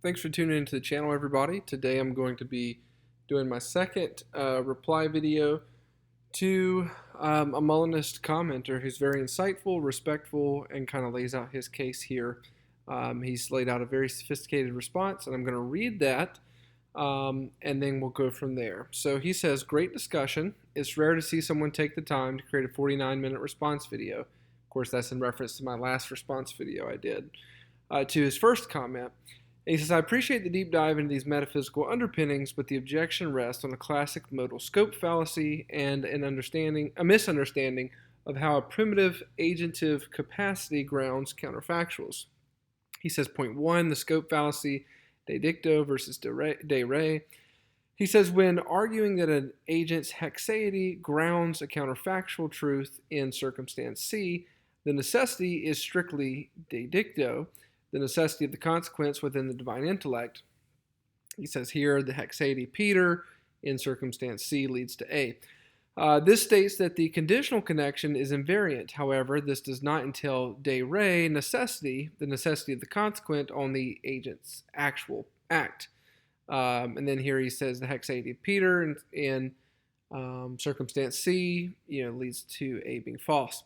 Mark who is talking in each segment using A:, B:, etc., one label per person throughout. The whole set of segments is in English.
A: Thanks for tuning into the channel, everybody. Today I'm going to be doing my second reply video to a Molinist commenter who's very insightful, respectful, and kind of lays out his case here. He's laid out a very sophisticated response, and I'm going to read that, and then we'll go from there. So he says, great discussion. It's rare to see someone take the time to create a 49-minute response video. Of course, that's in reference to my last response video I did to his first comment. He says, I appreciate the deep dive into these metaphysical underpinnings, but the objection rests on a classic modal scope fallacy and a misunderstanding of how a primitive agentive capacity grounds counterfactuals. He says, point one, the scope fallacy, de dicto versus de re. He says, when arguing that an agent's hexaity grounds a counterfactual truth in circumstance C, the necessity is strictly de dicto, the necessity of the consequence within the divine intellect. He says here, the hexaity Peter in circumstance C leads to A. This states that the conditional connection is invariant. However, this does not entail de re necessity, the necessity of the consequent on the agent's actual act. And then here he says the hexaity Peter in circumstance C leads to A being false.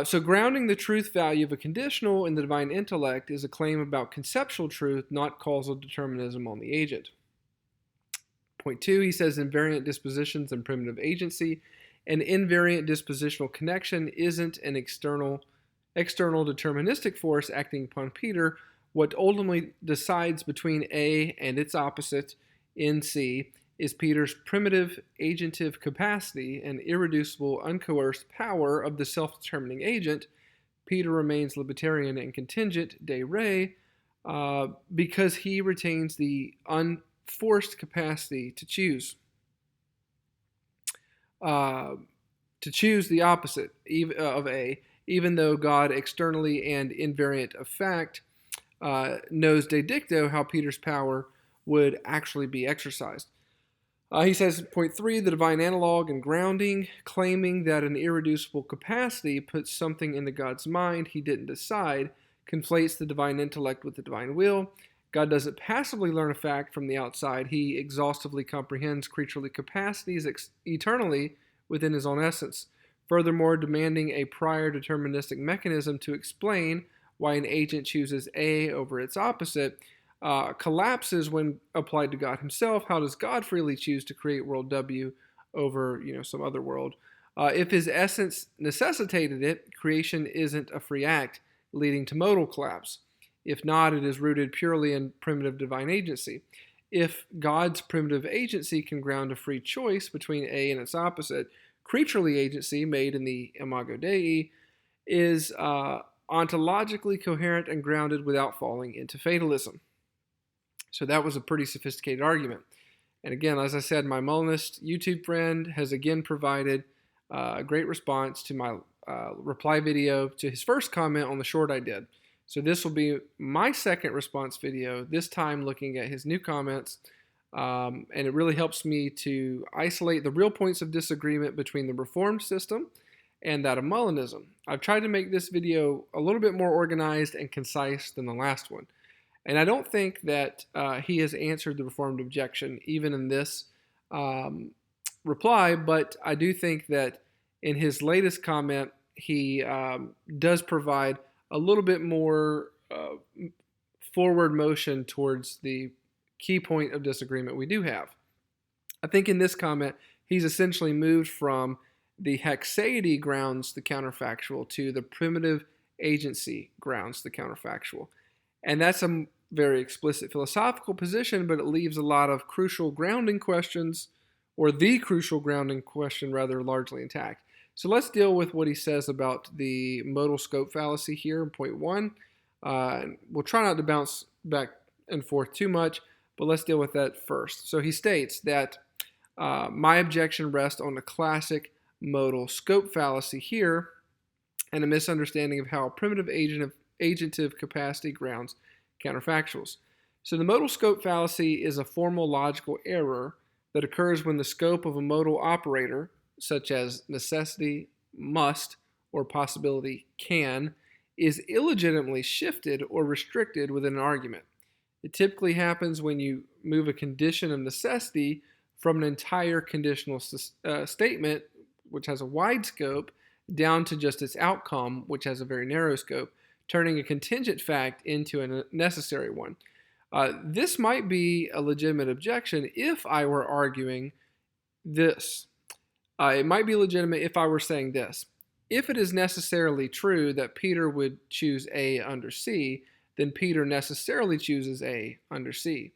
A: So grounding the truth value of a conditional in the divine intellect is a claim about conceptual truth, not causal determinism on the agent. Point two, he says invariant dispositions and primitive agency. An invariant dispositional connection isn't an external deterministic force acting upon Peter. What ultimately decides between A and its opposite in C is Peter's primitive agentive capacity and irreducible, uncoerced power of the self-determining agent. Peter remains libertarian and contingent, de re, because he retains the unforced capacity to choose. To choose the opposite of A, even though God externally and invariant of fact knows de dicto how Peter's power would actually be exercised. He says, point three, the divine analog and grounding, claiming that an irreducible capacity puts something into God's mind he didn't decide, conflates the divine intellect with the divine will. God doesn't passively learn a fact from the outside. He exhaustively comprehends creaturely capacities eternally within his own essence. Furthermore, demanding a prior deterministic mechanism to explain why an agent chooses A over its opposite collapses when applied to God himself. How does God freely choose to create world W over some other world? If his essence necessitated it, creation isn't a free act, leading to modal collapse. If not, it is rooted purely in primitive divine agency. If God's primitive agency can ground a free choice between A and its opposite, creaturely agency made in the Imago Dei is ontologically coherent and grounded without falling into fatalism. So that was a pretty sophisticated argument. And again, as I said, my Molinist YouTube friend has again provided a great response to my reply video to his first comment on the short I did. So this will be my second response video, this time looking at his new comments. And it really helps me to isolate the real points of disagreement between the Reformed system and that of Molinism. I've tried to make this video a little bit more organized and concise than the last one. And I don't think that he has answered the Reformed objection even in this reply, but I do think that in his latest comment, he does provide a little bit more forward motion towards the key point of disagreement we do have. I think in this comment, he's essentially moved from the hexaity grounds the counterfactual to the primitive agency grounds the counterfactual. And that's a very explicit philosophical position, but it leaves a lot of crucial grounding questions, or the crucial grounding question rather, largely intact. So let's deal with what he says about the modal scope fallacy here in point one. We'll try not to bounce back and forth too much, but let's deal with that first. So he states that my objection rests on the classic modal scope fallacy here and a misunderstanding of how a primitive agentive capacity grounds counterfactuals. So the modal scope fallacy is a formal logical error that occurs when the scope of a modal operator, such as necessity, must, or possibility, can, is illegitimately shifted or restricted within an argument. It typically happens when you move a condition of necessity from an entire conditional statement, which has a wide scope, down to just its outcome, which has a very narrow scope, turning a contingent fact into a necessary one. This might be a legitimate objection if I were arguing this. It might be legitimate if I were saying this. If it is necessarily true that Peter would choose A under C, then Peter necessarily chooses A under C.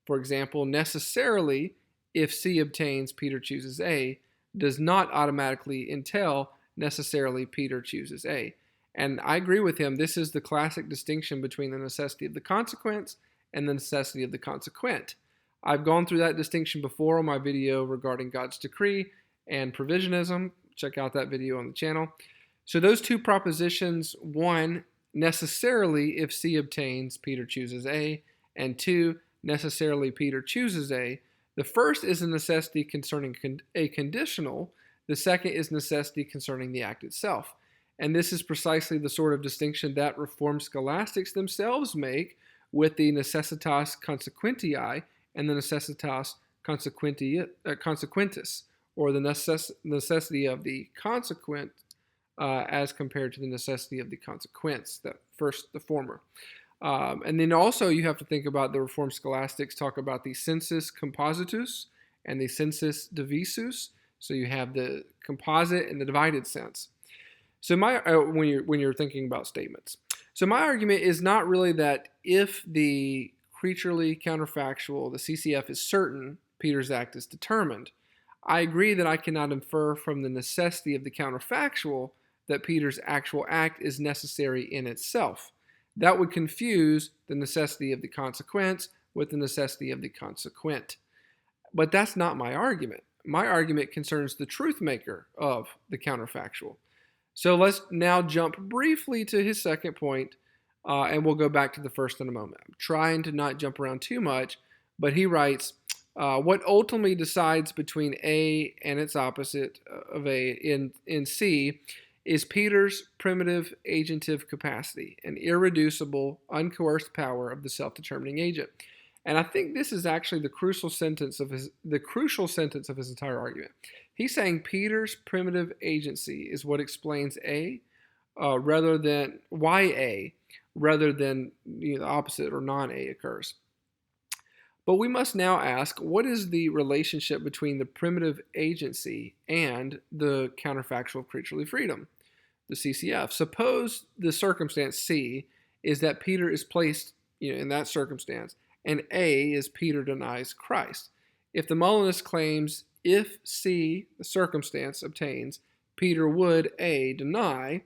A: For example, necessarily, if C obtains, Peter chooses A, does not automatically entail necessarily Peter chooses A. And I agree with him. This is the classic distinction between the necessity of the consequence and the necessity of the consequent. I've gone through that distinction before on my video regarding God's decree and provisionism. Check out that video on the channel. So those two propositions, one, necessarily if C obtains, Peter chooses A, and two, necessarily Peter chooses A. The first is a necessity concerning a conditional. The second is necessity concerning the act itself. And this is precisely the sort of distinction that Reformed scholastics themselves make with the necessitas consequentii and the necessitas consequentis, or the necessity of the consequent as compared to the necessity of the consequence, the former. And then also you have to think about the Reformed scholastics talk about the sensus compositus and the sensus divisus. So you have the composite and the divided sense. So when you're thinking about statements. So my argument is not really that if the creaturely counterfactual, the CCF, is certain, Peter's act is determined. I agree that I cannot infer from the necessity of the counterfactual that Peter's actual act is necessary in itself. That would confuse the necessity of the consequence with the necessity of the consequent. But that's not my argument. My argument concerns the truth maker of the counterfactual. So let's now jump briefly to his second point, and we'll go back to the first in a moment. I'm trying to not jump around too much, but he writes, what ultimately decides between A and its opposite of A in C is Peter's primitive agentive capacity, an irreducible, uncoerced power of the self-determining agent. And I think this is actually the crucial sentence of his entire argument. He's saying Peter's primitive agency is what explains A, rather than why A, rather than the opposite or non-A occurs. But we must now ask, what is the relationship between the primitive agency and the counterfactual of creaturely freedom, the CCF? Suppose the circumstance C is that Peter is placed in that circumstance, and A is Peter denies Christ. If the Molinist claims if C, the circumstance, obtains, Peter would A, deny,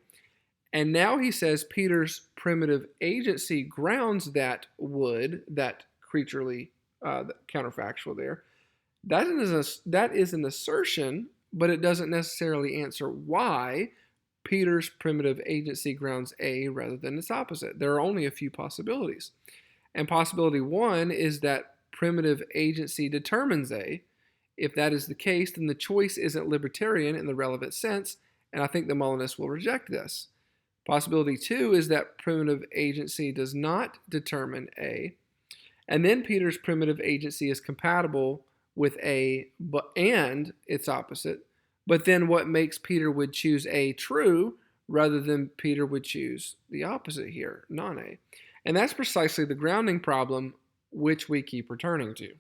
A: and now he says Peter's primitive agency grounds that would, that creaturely counterfactual there. That is an assertion, but it doesn't necessarily answer why Peter's primitive agency grounds A rather than its opposite. There are only a few possibilities. And possibility one is that primitive agency determines A. If that is the case, then the choice isn't libertarian in the relevant sense, and I think the Molinists will reject this. Possibility two is that primitive agency does not determine A, and then Peter's primitive agency is compatible with A and its opposite, but then what makes Peter would choose A true rather than Peter would choose the opposite here, non-A? And that's precisely the grounding problem which we keep returning to.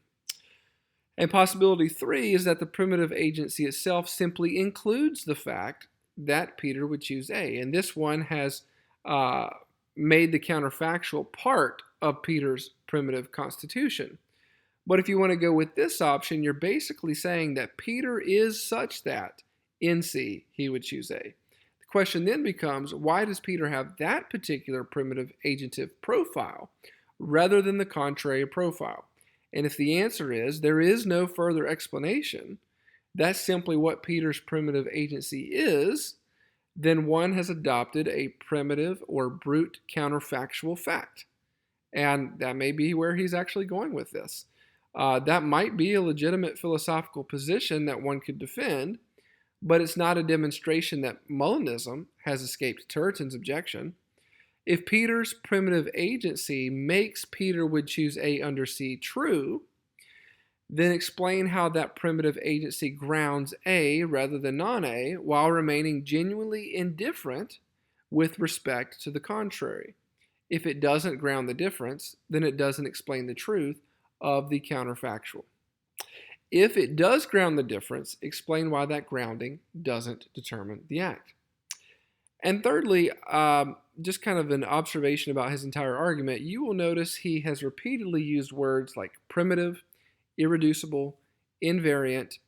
A: And possibility three is that the primitive agency itself simply includes the fact that Peter would choose A. And this one has made the counterfactual part of Peter's primitive constitution. But if you want to go with this option, you're basically saying that Peter is such that in C he would choose A. The question then becomes, why does Peter have that particular primitive agentive profile rather than the contrary profile? And if the answer is there is no further explanation, that's simply what Peter's primitive agency is, then one has adopted a primitive or brute counterfactual fact. And that may be where he's actually going with this. That might be a legitimate philosophical position that one could defend, but it's not a demonstration that Molinism has escaped Turretin's objection. If Peter's primitive agency makes Peter would choose A under C true, then explain how that primitive agency grounds A rather than non-A while remaining genuinely indifferent with respect to the contrary. If it doesn't ground the difference, then it doesn't explain the truth of the counterfactual. If it does ground the difference, explain why that grounding doesn't determine the act. And thirdly, just kind of an observation about his entire argument, you will notice he has repeatedly used words like primitive, irreducible, invariant,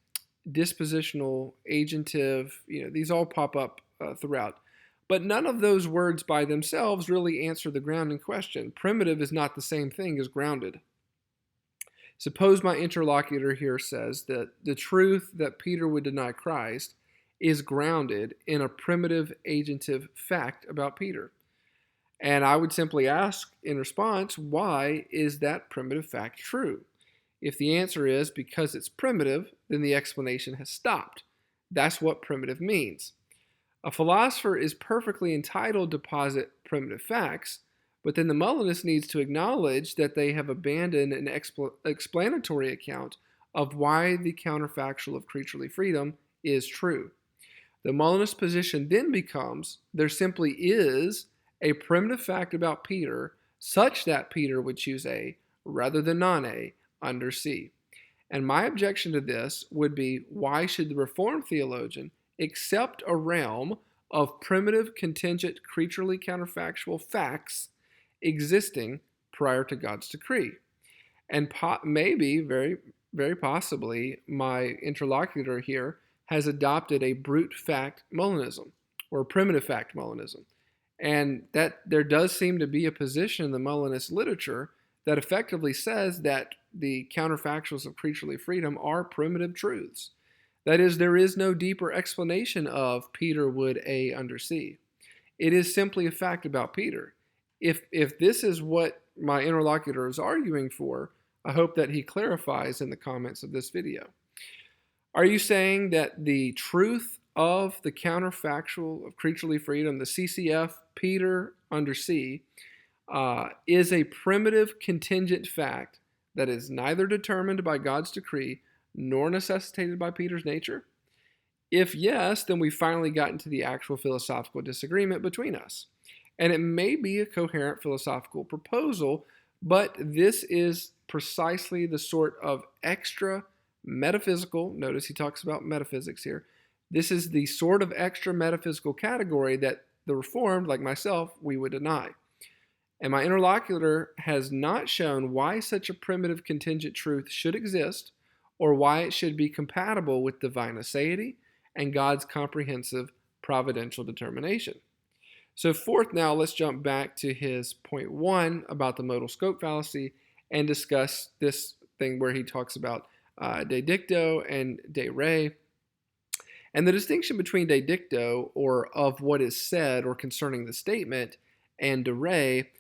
A: dispositional, agentive. These all pop up throughout. But none of those words by themselves really answer the grounding question. Primitive is not the same thing as grounded. Suppose my interlocutor here says that the truth that Peter would deny Christ is grounded in a primitive agentive fact about Peter. And I would simply ask in response, why is that primitive fact true? If the answer is because it's primitive, then the explanation has stopped. That's what primitive means. A philosopher is perfectly entitled to posit primitive facts, but then the Molinist needs to acknowledge that they have abandoned an explanatory account of why the counterfactual of creaturely freedom is true. The Molinist position then becomes there simply is a primitive fact about Peter such that Peter would choose A rather than non-A under C. And my objection to this would be, why should the Reformed theologian accept a realm of primitive, contingent, creaturely counterfactual facts existing prior to God's decree? And maybe, very, very possibly, my interlocutor here has adopted a brute fact Molinism or primitive fact Molinism. And that there does seem to be a position in the Molinist literature that effectively says that the counterfactuals of creaturely freedom are primitive truths. That is, there is no deeper explanation of Peter would A under C. It is simply a fact about Peter. If this is what my interlocutor is arguing for, I hope that he clarifies in the comments of this video. Are you saying that the truth of the counterfactual of creaturely freedom, the CCF, Peter under C, is a primitive contingent fact that is neither determined by God's decree nor necessitated by Peter's nature? If yes, then we finally got into the actual philosophical disagreement between us. And it may be a coherent philosophical proposal, but this is precisely the sort of extra metaphysical, notice he talks about metaphysics here, this is the sort of extra metaphysical category that the Reformed, like myself, we would deny. And my interlocutor has not shown why such a primitive contingent truth should exist or why it should be compatible with divine aseity and God's comprehensive providential determination. So fourth, now let's jump back to his point 1 about the modal scope fallacy and discuss this thing where he talks about de dicto and de re. And the distinction between de dicto, or of what is said or concerning the statement, and de re,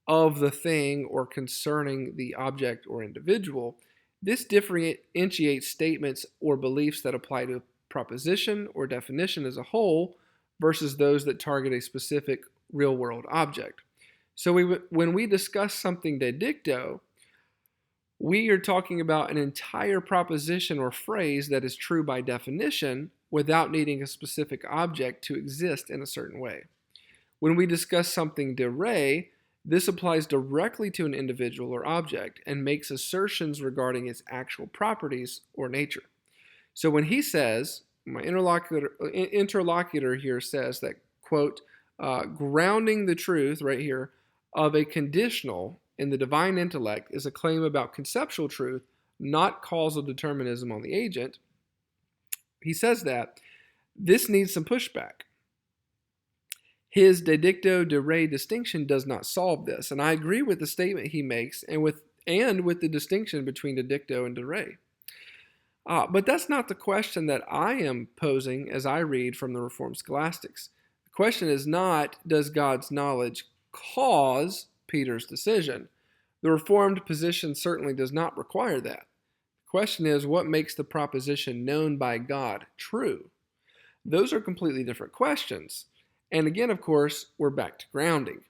A: of the thing or concerning the object or individual, this differentiates statements or beliefs that apply to a proposition or definition as a whole versus those that target a specific real-world object. So when we discuss something de dicto, we are talking about an entire proposition or phrase that is true by definition without needing a specific object to exist in a certain way. When we discuss something de re, this applies directly to an individual or object and makes assertions regarding its actual properties or nature. So when he says, my interlocutor here says that, quote, grounding the truth, right here, of a conditional in the divine intellect is a claim about conceptual truth, not causal determinism on the agent. He says that this needs some pushback. His de dicto de re distinction does not solve this, and I agree with the statement he makes and with the distinction between de dicto and de re. But that's not the question that I am posing as I read from the Reformed Scholastics. The question is not, does God's knowledge cause Peter's decision? The Reformed position certainly does not require that. The question is, what makes the proposition known by God true? Those are completely different questions. And again, of course, we're back to grounding.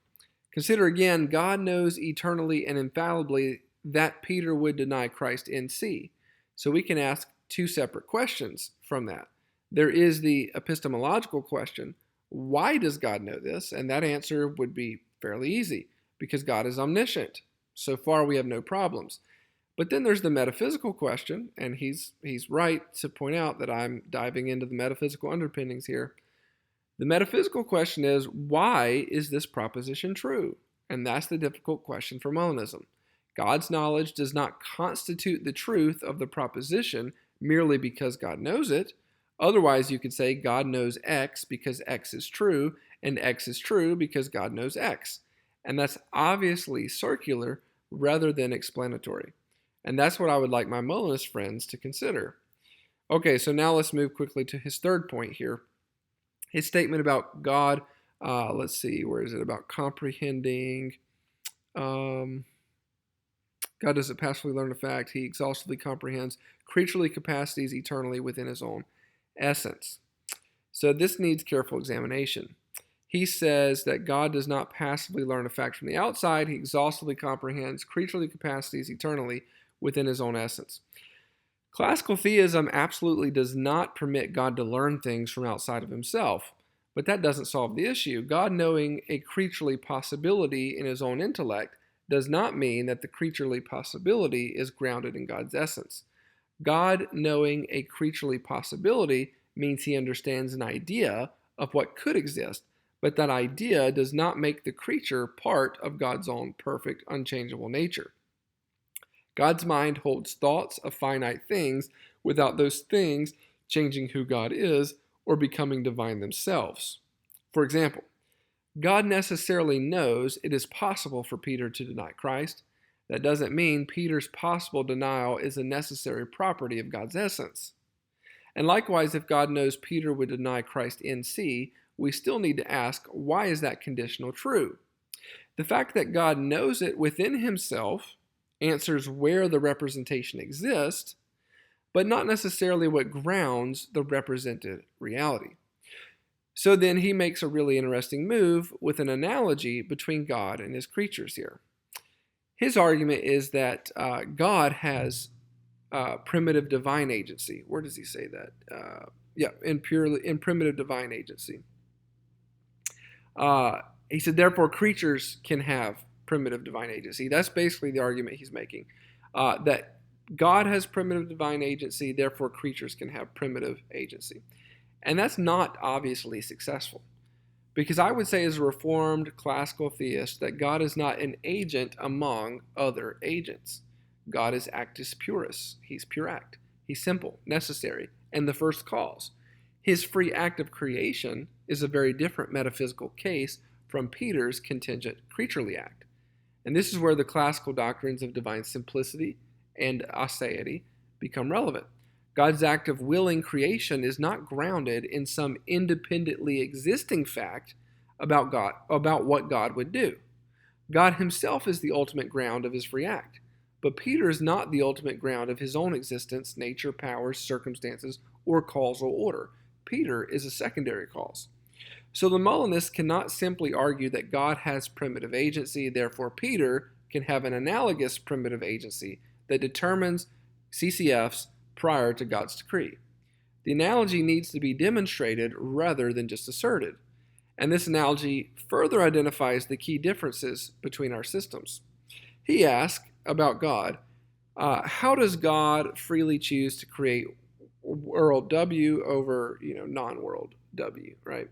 A: Consider again, God knows eternally and infallibly that Peter would deny Christ in C. So we can ask two separate questions from that. There is the epistemological question, why does God know this? And that answer would be fairly easy, because God is omniscient. So far we have no problems. But then there's the metaphysical question, and he's right to point out that I'm diving into the metaphysical underpinnings here. The metaphysical question is, why is this proposition true? And that's the difficult question for Molinism. God's knowledge does not constitute the truth of the proposition merely because God knows it. Otherwise, you could say God knows X because X is true, and X is true because God knows X. And that's obviously circular rather than explanatory. And that's what I would like my Molinist friends to consider. Okay, so now let's move quickly to his third point here. His statement about God, let's see, where is it? About comprehending. God doesn't passively learn a fact. He exhaustively comprehends creaturely capacities eternally within his own essence. So this needs careful examination. He says that God does not passively learn a fact from the outside. He exhaustively comprehends creaturely capacities eternally within his own essence. Classical theism absolutely does not permit God to learn things from outside of himself, but that doesn't solve the issue. God knowing a creaturely possibility in his own intellect does not mean that the creaturely possibility is grounded in God's essence. God knowing a creaturely possibility means he understands an idea of what could exist, but that idea does not make the creature part of God's own perfect, unchangeable nature. God's mind holds thoughts of finite things without those things changing who God is or becoming divine themselves. For example, God necessarily knows it is possible for Peter to deny Christ. That doesn't mean Peter's possible denial is a necessary property of God's essence. And likewise, if God knows Peter would deny Christ in C, we still need to ask, why is that conditional true? The fact that God knows it within himself answers where the representation exists, but not necessarily what grounds the represented reality. So then he makes a really interesting move with an analogy between God and his creatures here. His argument is that God has primitive divine agency. Where does he say that? In primitive divine agency. He said, therefore, creatures can have primitive divine agency. That's basically the argument he's making. That God has primitive divine agency, therefore creatures can have primitive agency. And that's not obviously successful. Because I would say as a Reformed classical theist that God is not an agent among other agents. God is actus purus. He's pure act. He's simple, necessary, and the first cause. His free act of creation is a very different metaphysical case from Peter's contingent creaturely act. And this is where the classical doctrines of divine simplicity and aseity become relevant. God's act of willing creation is not grounded in some independently existing fact about what God would do. God himself is the ultimate ground of his free act. But Peter is not the ultimate ground of his own existence, nature, powers, circumstances, or causal order. Peter is a secondary cause. So the Molinists cannot simply argue that God has primitive agency, therefore Peter can have an analogous primitive agency that determines CCFs prior to God's decree. The analogy needs to be demonstrated rather than just asserted. And this analogy further identifies the key differences between our systems. He asks about God, how does God freely choose to create world W over non-world W, right?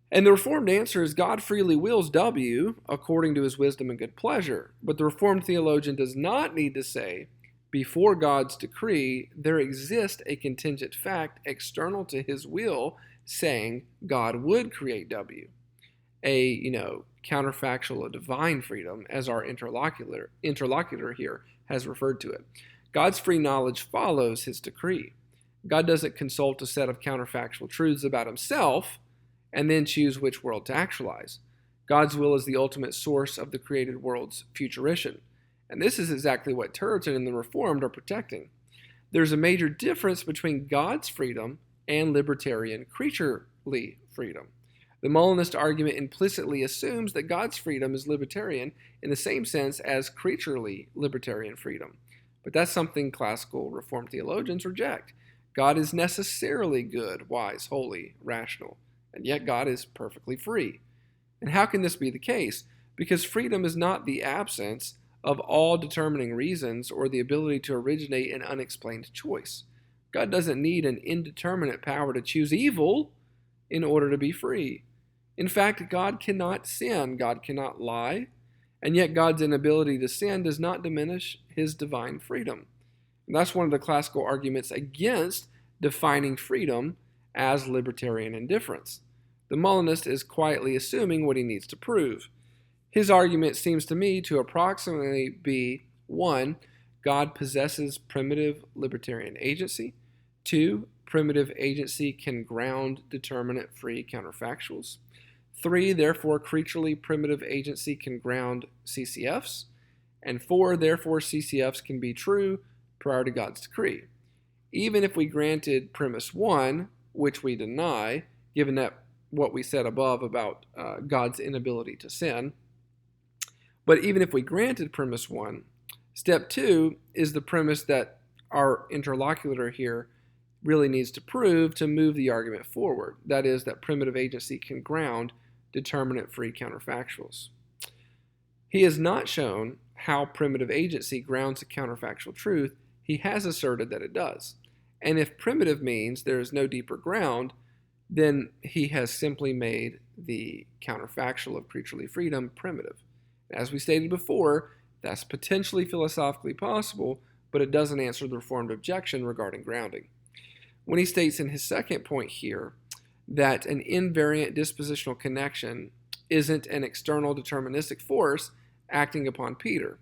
A: And the Reformed answer is God freely wills W according to his wisdom and good pleasure. But the Reformed theologian does not need to say, before God's decree, there exists a contingent fact external to his will saying God would create W. A, counterfactual of divine freedom, as our interlocutor here has referred to it. God's free knowledge follows his decree. God doesn't consult a set of counterfactual truths about himself and then choose which world to actualize. God's will is the ultimate source of the created world's futurition. And this is exactly what Turretin and the Reformed are protecting. There's a major difference between God's freedom and libertarian creaturely freedom. The Molinist argument implicitly assumes that God's freedom is libertarian in the same sense as creaturely libertarian freedom. But that's something classical Reformed theologians reject. God is necessarily good, wise, holy, rational, and yet God is perfectly free. And how can this be the case? Because freedom is not the absence of all determining reasons or the ability to originate an unexplained choice. God doesn't need an indeterminate power to choose evil in order to be free. In fact, God cannot sin, God cannot lie, and yet God's inability to sin does not diminish his divine freedom. And that's one of the classical arguments against defining freedom as libertarian indifference. The Molinist is quietly assuming what he needs to prove. His argument seems to me to approximately be 1. God possesses primitive libertarian agency. 2. Primitive agency can ground determinate free counterfactuals. 3. Therefore, creaturely primitive agency can ground CCFs. And 4. Therefore, CCFs can be true prior to God's decree. Even if we granted premise 1, which we deny, given that what we said above about God's inability to sin, but even if we granted premise 1, step 2 is the premise that our interlocutor here really needs to prove to move the argument forward. That is, that primitive agency can ground determinate free counterfactuals. He has not shown how primitive agency grounds a counterfactual truth. He has asserted that it does. And if primitive means there is no deeper ground, then he has simply made the counterfactual of creaturely freedom primitive. As we stated before, that's potentially philosophically possible, but it doesn't answer the Reformed objection regarding grounding. When he states in his second point here that an invariant dispositional connection isn't an external deterministic force acting upon Peter,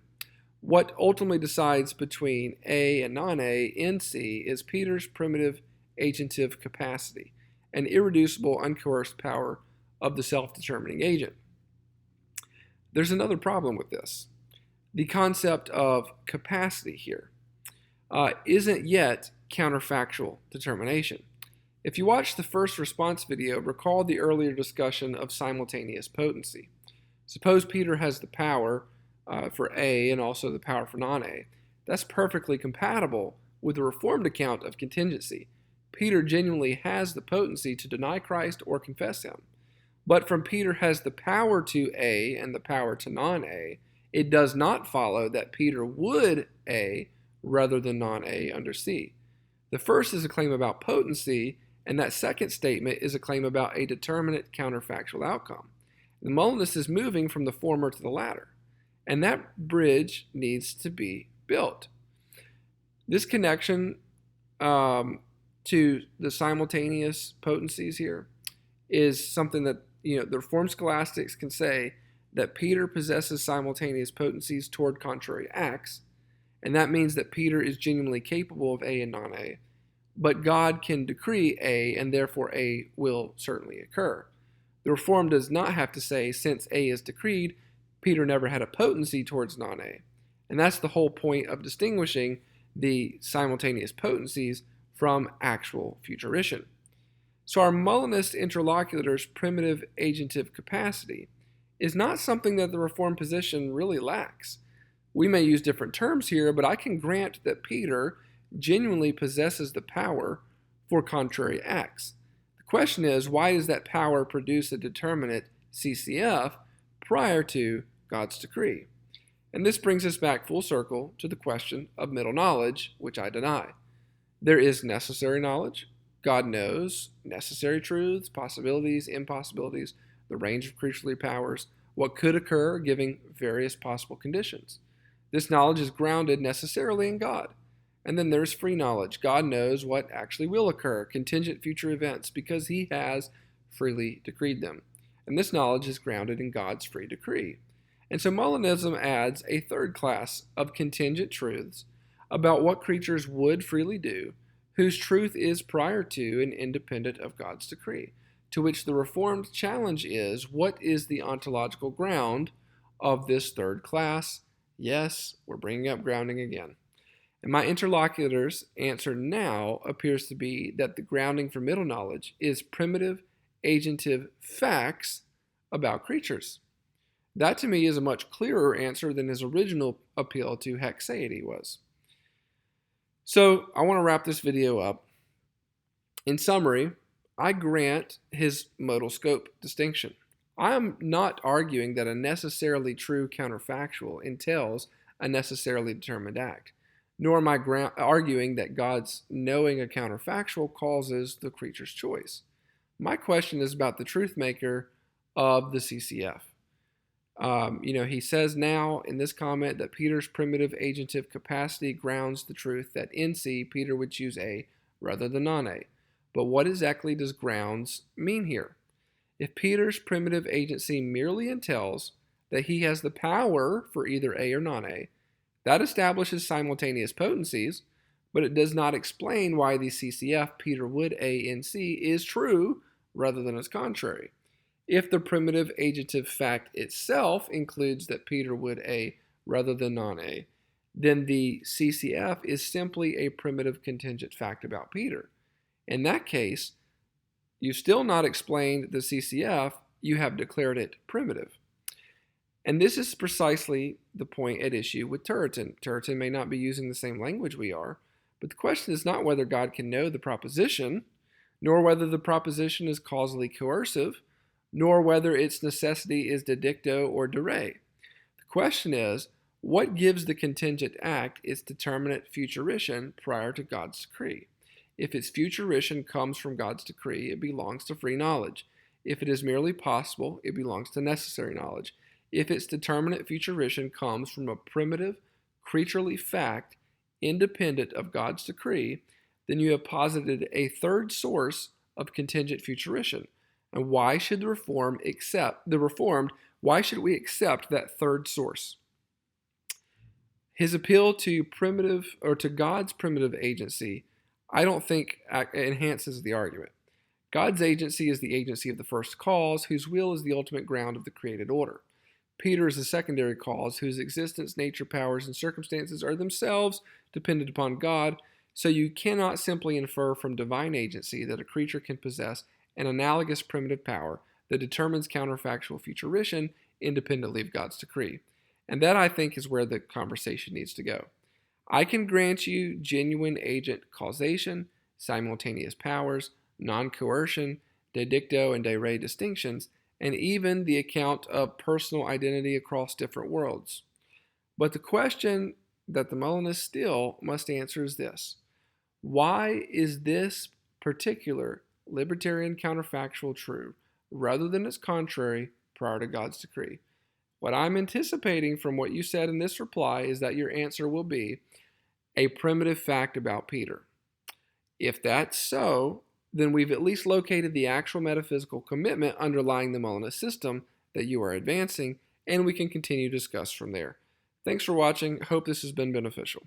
A: what ultimately decides between A and non-A in C is Peter's primitive agentive capacity, an irreducible, uncoerced power of the self-determining agent. There's another problem with this. The concept of capacity here isn't yet counterfactual determination. If you watch the first response video, recall the earlier discussion of simultaneous potency. Suppose Peter has the power for A and also the power for non-A. That's perfectly compatible with the Reformed account of contingency. Peter genuinely has the potency to deny Christ or confess him. But from Peter has the power to A and the power to non-A, it does not follow that Peter would A rather than non-A under C. The first is a claim about potency, and that second statement is a claim about a determinate counterfactual outcome. The Molinist is moving from the former to the latter, and that bridge needs to be built. This connection to the simultaneous potencies here is something that the Reformed scholastics can say that Peter possesses simultaneous potencies toward contrary acts, and that means that Peter is genuinely capable of A and non-A. But God can decree A, and therefore A will certainly occur. The Reformed does not have to say, since A is decreed, Peter never had a potency towards non-A. And that's the whole point of distinguishing the simultaneous potencies from actual futurition. So our Molinist interlocutor's primitive agentive capacity is not something that the Reformed position really lacks. We may use different terms here, but I can grant that Peter genuinely possesses the power for contrary acts. The question is, why does that power produce a determinate CCF prior to God's decree? And this brings us back full circle to the question of middle knowledge, which I deny. There is necessary knowledge. God knows necessary truths, possibilities, impossibilities, the range of creaturely powers, what could occur given various possible conditions. This knowledge is grounded necessarily in God. And then there's free knowledge. God knows what actually will occur, contingent future events, because he has freely decreed them. And this knowledge is grounded in God's free decree. And so Molinism adds a third class of contingent truths about what creatures would freely do, whose truth is prior to and independent of God's decree, to which the Reformed challenge is, what is the ontological ground of this third class? Yes, we're bringing up grounding again. And my interlocutor's answer now appears to be that the grounding for middle knowledge is primitive agentive facts about creatures. That to me is a much clearer answer than his original appeal to hexaity was. So I want to wrap this video up. In summary, I grant his modal scope distinction. I am not arguing that a necessarily true counterfactual entails a necessarily determined act, nor am I arguing that God's knowing a counterfactual causes the creature's choice. My question is about the truth maker of the CCF. He says now in this comment that Peter's primitive agentive capacity grounds the truth that in C, Peter would choose A rather than non-A. But what exactly does grounds mean here? If Peter's primitive agency merely entails that he has the power for either A or non-A, that establishes simultaneous potencies, but it does not explain why the CCF Peter would A in C is true rather than its contrary. If the primitive agentive fact itself includes that Peter would A rather than non-A, then the CCF is simply a primitive contingent fact about Peter. In that case, you've still not explained the CCF, you have declared it primitive. And this is precisely the point at issue with Turretin. Turretin may not be using the same language we are, but the question is not whether God can know the proposition, nor whether the proposition is causally coercive, nor whether its necessity is de dicto or de re. The question is, what gives the contingent act its determinate futurition prior to God's decree? If its futurition comes from God's decree, it belongs to free knowledge. If it is merely possible, it belongs to necessary knowledge. If its determinate futurition comes from a primitive, creaturely fact independent of God's decree, then you have posited a third source of contingent futurition. And why should the Reformed, why should we accept that third source? His appeal to God's primitive agency, I don't think enhances the argument. God's agency is the agency of the first cause, whose will is the ultimate ground of the created order. Peter is a secondary cause, whose existence, nature, powers, and circumstances are themselves dependent upon God, so you cannot simply infer from divine agency that a creature can possess an analogous primitive power that determines counterfactual futurition independently of God's decree. And that, I think, is where the conversation needs to go. I can grant you genuine agent causation, simultaneous powers, non-coercion, de dicto and de re distinctions, and even the account of personal identity across different worlds. But the question that the Molinist still must answer is this: why is this particular libertarian counterfactual true, rather than its contrary, prior to God's decree? What I'm anticipating from what you said in this reply is that your answer will be a primitive fact about Peter. If that's so, then we've at least located the actual metaphysical commitment underlying the Molinist system that you are advancing, and we can continue to discuss from there. Thanks for watching. Hope this has been beneficial.